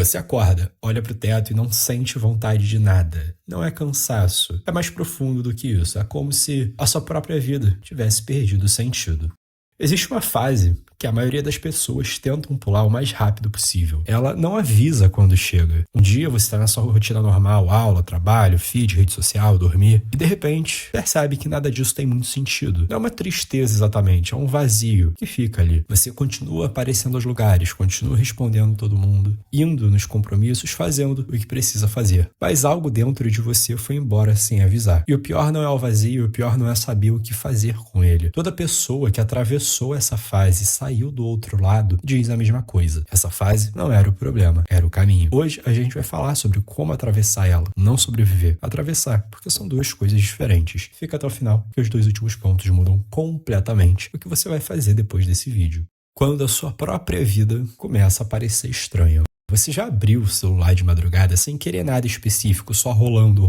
Você acorda, olha pro teto e não sente vontade de nada. Não é cansaço, é mais profundo do que isso. É como se a sua própria vida tivesse perdido o sentido. Existe uma fase que a maioria das pessoas tentam pular o mais rápido possível. Ela não avisa quando chega. Um dia você está na sua rotina normal, aula, trabalho, feed, rede social, dormir, e de repente percebe que nada disso tem muito sentido. Não é uma tristeza exatamente, é um vazio que fica ali. Você continua aparecendo aos lugares, continua respondendo todo mundo, indo nos compromissos, fazendo o que precisa fazer. Mas algo dentro de você foi embora sem avisar. E o pior não é o vazio, o pior não é saber o que fazer com ele. Toda pessoa que atravessou essa fase saiu do outro lado diz a mesma coisa. Essa fase não era o problema, era o caminho. Hoje a gente vai falar sobre como atravessar ela, não sobreviver. Atravessar, porque são duas coisas diferentes. Fica até o final, que os dois últimos pontos mudam completamente o que você vai fazer depois desse vídeo. Quando a sua própria vida começa a parecer estranha. Você já abriu o celular de madrugada sem querer nada específico, só rolando.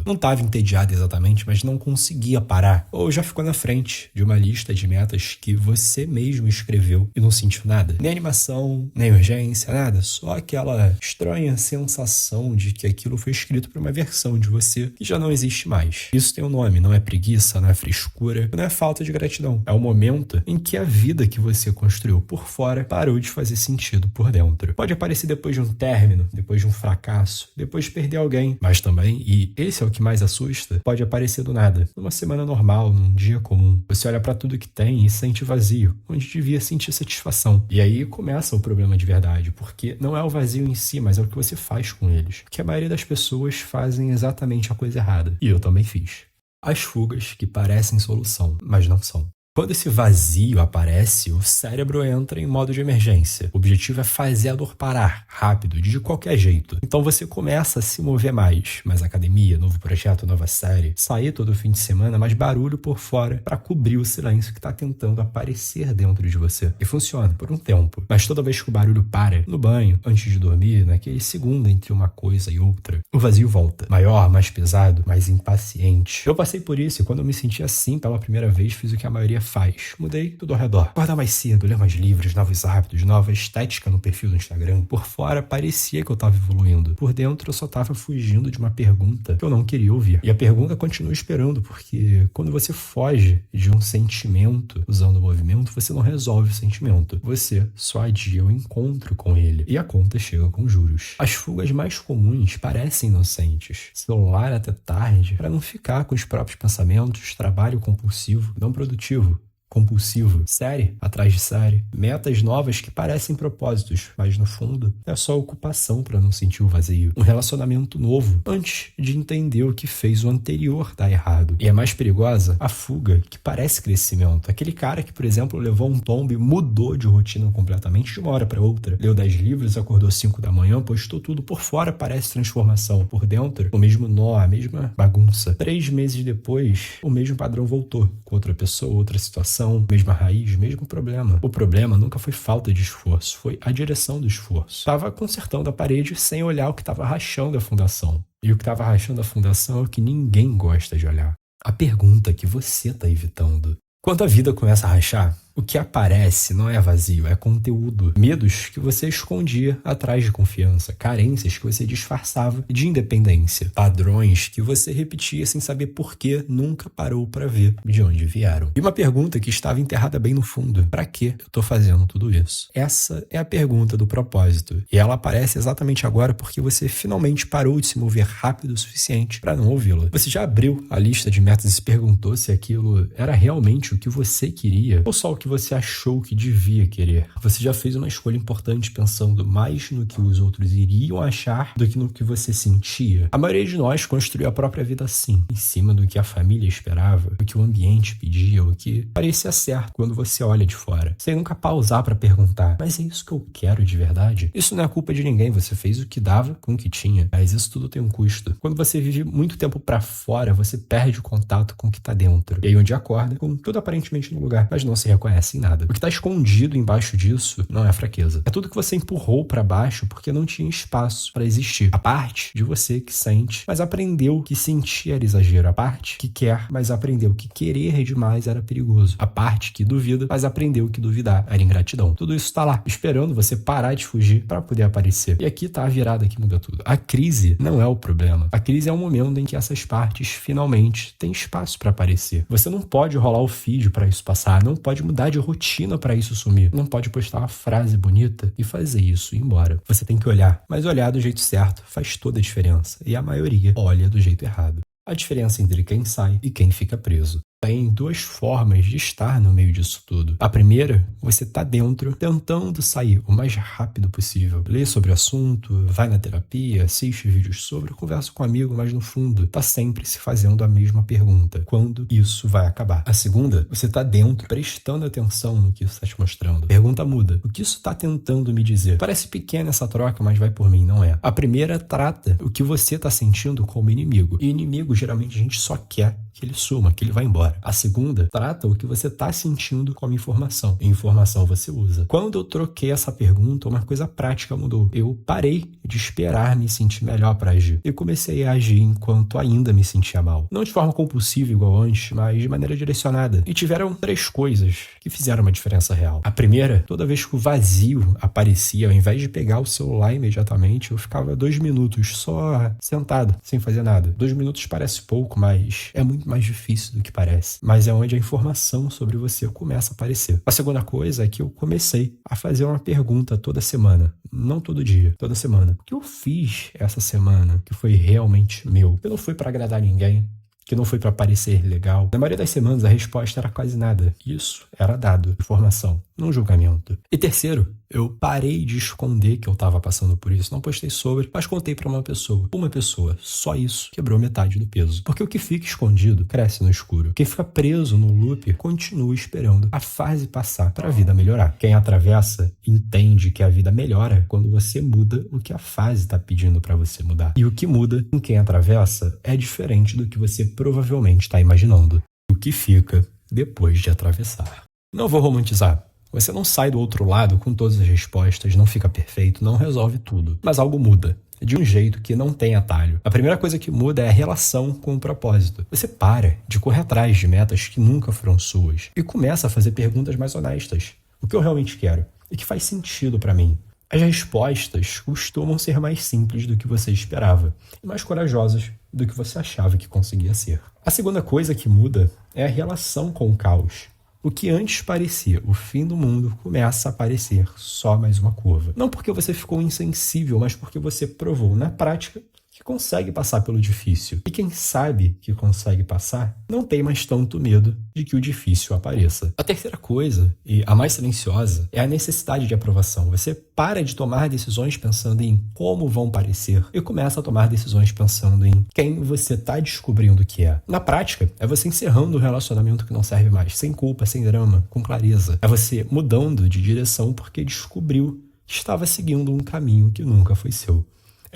Não estava entediado exatamente, mas não conseguia parar. Ou já ficou na frente de uma lista de metas que você mesmo escreveu e não sentiu nada. Nem animação, nem urgência, nada. Só aquela estranha sensação de que aquilo foi escrito para uma versão de você que já não existe mais. Isso tem um nome, não é preguiça, não é frescura, não é falta de gratidão. É o momento em que a vida que você construiu por fora parou de fazer sentido por dentro. Pode aparecer depois de um término, depois de um fracasso, depois de perder alguém. Mas também, e esse é o que mais assusta, pode aparecer do nada. Numa semana normal, num dia comum. Você olha pra tudo que tem e sente vazio, onde devia sentir satisfação. E aí começa o problema de verdade, porque não é o vazio em si, mas é o que você faz com eles. Porque a maioria das pessoas fazem exatamente a coisa errada. E eu também fiz. As fugas que parecem solução, mas não são. Quando esse vazio aparece, o cérebro entra em modo de emergência. O objetivo é fazer a dor parar, rápido, de qualquer jeito. Então você começa a se mover mais academia, novo projeto, nova série, sair todo fim de semana, mais barulho por fora para cobrir o silêncio que está tentando aparecer dentro de você. E funciona por um tempo. Mas toda vez que o barulho para, no banho, antes de dormir, naquele segundo entre uma coisa e outra, o vazio volta. Maior, mais pesado, mais impaciente. Eu passei por isso e quando eu me senti assim pela primeira vez, fiz o que a maioria faz. Mudei tudo ao redor. Acordar mais cedo, ler mais livros, novos hábitos, nova estética no perfil do Instagram. Por fora, parecia que eu tava evoluindo. Por dentro, eu só tava fugindo de uma pergunta que eu não queria ouvir. E a pergunta continua esperando, porque quando você foge de um sentimento usando o movimento, você não resolve o sentimento. Você só adia o encontro com ele. E a conta chega com juros. As fugas mais comuns parecem inocentes. Celular até tarde, para não ficar com os próprios pensamentos, trabalho compulsivo, não produtivo. Compulsivo, série atrás de série, metas novas que parecem propósitos, mas no fundo é só ocupação para não sentir o vazio. Um relacionamento novo, antes de entender o que fez o anterior dar errado. E é mais perigosa a fuga, que parece crescimento. Aquele cara que, por exemplo, levou um tombo e mudou de rotina completamente de uma hora para outra. Leu 10 livros, acordou 5 da manhã, postou tudo por fora, parece transformação. Por dentro, o mesmo nó, a mesma bagunça. 3 meses depois, o mesmo padrão voltou, com outra pessoa, outra situação, mesma raiz, mesmo problema. O problema nunca foi falta de esforço, foi a direção do esforço. Estava consertando a parede sem olhar o que estava rachando a fundação. E o que estava rachando a fundação é o que ninguém gosta de olhar. A pergunta que você está evitando. Quando a vida começa a rachar, o que aparece não é vazio, é conteúdo. Medos que você escondia atrás de confiança, carências que você disfarçava de independência, padrões que você repetia sem saber por que nunca parou para ver de onde vieram. E uma pergunta que estava enterrada bem no fundo: para que eu estou fazendo tudo isso? Essa é a pergunta do propósito. E ela aparece exatamente agora porque você finalmente parou de se mover rápido o suficiente para não ouvi-la. Você já abriu a lista de metas e se perguntou se aquilo era realmente o que você queria ou só o que você achou que devia querer. Você já fez uma escolha importante pensando mais no que os outros iriam achar do que no que você sentia. A maioria de nós construiu a própria vida assim, em cima do que a família esperava, o que o ambiente pedia, o que parecia certo quando você olha de fora, sem nunca pausar para perguntar: mas é isso que eu quero de verdade? Isso não é culpa de ninguém, você fez o que dava com o que tinha, mas isso tudo tem um custo. Quando você vive muito tempo para fora, você perde o contato com o que tá dentro. E aí onde acorda, com tudo aparentemente no lugar, mas não se reconhece. reconhecem nada. O que está escondido embaixo disso não é fraqueza. É tudo que você empurrou para baixo porque não tinha espaço para existir. A parte de você que sente, mas aprendeu que sentir era exagero. A parte que quer, mas aprendeu que querer demais era perigoso. A parte que duvida, mas aprendeu que duvidar era ingratidão. Tudo isso está lá, esperando você parar de fugir para poder aparecer. E aqui tá a virada que muda tudo. A crise não é o problema. A crise é o momento em que essas partes finalmente têm espaço para aparecer. Você não pode rolar o feed para isso passar, não pode mudar de rotina para isso sumir, não pode postar uma frase bonita e fazer isso ir embora. Você tem que olhar, mas olhar do jeito certo faz toda a diferença. E a maioria olha do jeito errado. A diferença entre quem sai e quem fica preso. Tem duas formas de estar no meio disso tudo. A primeira, você tá dentro, tentando sair o mais rápido possível. Lê sobre o assunto, vai na terapia, assiste vídeos sobre, conversa com um amigo, mas no fundo, tá sempre se fazendo a mesma pergunta. Quando isso vai acabar? A segunda, você tá dentro, prestando atenção no que isso tá te mostrando. Pergunta muda. O que isso tá tentando me dizer? Parece pequena essa troca, mas vai por mim, não é? A primeira trata o que você tá sentindo como inimigo. E inimigo, geralmente, a gente só quer que ele suma, que ele vá embora. A segunda trata o que você está sentindo como informação. E informação você usa. Quando eu troquei essa pergunta, uma coisa prática mudou. Eu parei de esperar me sentir melhor para agir. E comecei a agir enquanto ainda me sentia mal. Não de forma compulsiva igual antes, mas de maneira direcionada. E tiveram 3 coisas que fizeram uma diferença real. A primeira, toda vez que o vazio aparecia, ao invés de pegar o celular imediatamente, eu ficava 2 minutos só sentado, sem fazer nada. 2 minutos parece pouco, mas é muito mais difícil do que parece. Mas é onde a informação sobre você começa a aparecer. A segunda coisa é que eu comecei a fazer uma pergunta toda semana. Não todo dia, toda semana. O que eu fiz essa semana que foi realmente meu? Que não foi para agradar ninguém, que não foi para parecer legal. Na maioria das semanas a resposta era quase nada. Isso era dado, informação, não julgamento. E terceiro, eu parei de esconder que eu estava passando por isso. Não postei sobre, mas contei para uma pessoa. Uma pessoa, só isso, quebrou metade do peso. Porque o que fica escondido cresce no escuro. Quem fica preso no loop continua esperando a fase passar para a vida melhorar. Quem atravessa entende que a vida melhora quando você muda o que a fase está pedindo para você mudar. E o que muda em quem atravessa é diferente do que você provavelmente está imaginando. O que fica depois de atravessar. Não vou romantizar. Você não sai do outro lado com todas as respostas, não fica perfeito, não resolve tudo. Mas algo muda, de um jeito que não tem atalho. A primeira coisa que muda é a relação com o propósito. Você para de correr atrás de metas que nunca foram suas e começa a fazer perguntas mais honestas. O que eu realmente quero? E que faz sentido para mim? As respostas costumam ser mais simples do que você esperava e mais corajosas do que você achava que conseguia ser. A segunda coisa que muda é a relação com o caos. O que antes parecia o fim do mundo começa a parecer só mais uma curva. Não porque você ficou insensível, mas porque você provou na prática que consegue passar pelo difícil. E quem sabe que consegue passar, não tem mais tanto medo de que o difícil apareça. A terceira coisa, e a mais silenciosa, é a necessidade de aprovação. Você para de tomar decisões pensando em como vão parecer e começa a tomar decisões pensando em quem você está descobrindo que é. Na prática, é você encerrando um relacionamento que não serve mais, sem culpa, sem drama, com clareza. É você mudando de direção porque descobriu que estava seguindo um caminho que nunca foi seu.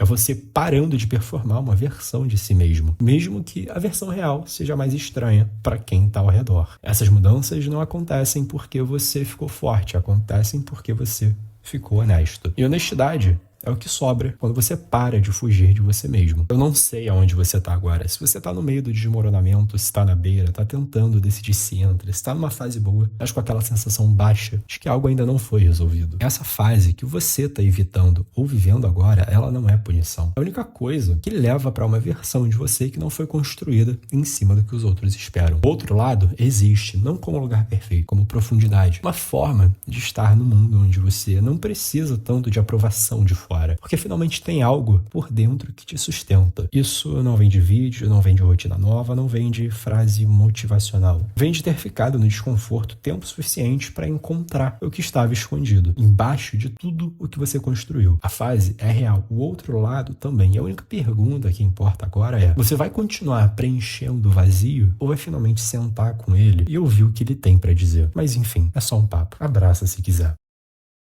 É você parando de performar uma versão de si mesmo que a versão real seja mais estranha para quem está ao redor. Essas mudanças não acontecem porque você ficou forte, acontecem porque você ficou honesto. E honestidade é o que sobra quando você para de fugir de você mesmo. Eu não sei aonde você está agora. Se você está no meio do desmoronamento, se está na beira, está tentando decidir se entra, se está numa fase boa, mas com aquela sensação baixa de que algo ainda não foi resolvido. Essa fase que você está evitando ou vivendo agora, ela não é punição. É a única coisa que leva para uma versão de você que não foi construída em cima do que os outros esperam. O outro lado existe, não como lugar perfeito, como profundidade. Uma forma de estar no mundo onde você não precisa tanto de aprovação de fora. Porque finalmente tem algo por dentro que te sustenta. Isso não vem de vídeo, não vem de rotina nova, não vem de frase motivacional. Vem de ter ficado no desconforto tempo suficiente para encontrar o que estava escondido, embaixo de tudo o que você construiu. A fase é real, o outro lado também. E a única pergunta que importa agora é: você vai continuar preenchendo o vazio ou vai finalmente sentar com ele e ouvir o que ele tem para dizer? Mas enfim, é só um papo. Abraça se quiser.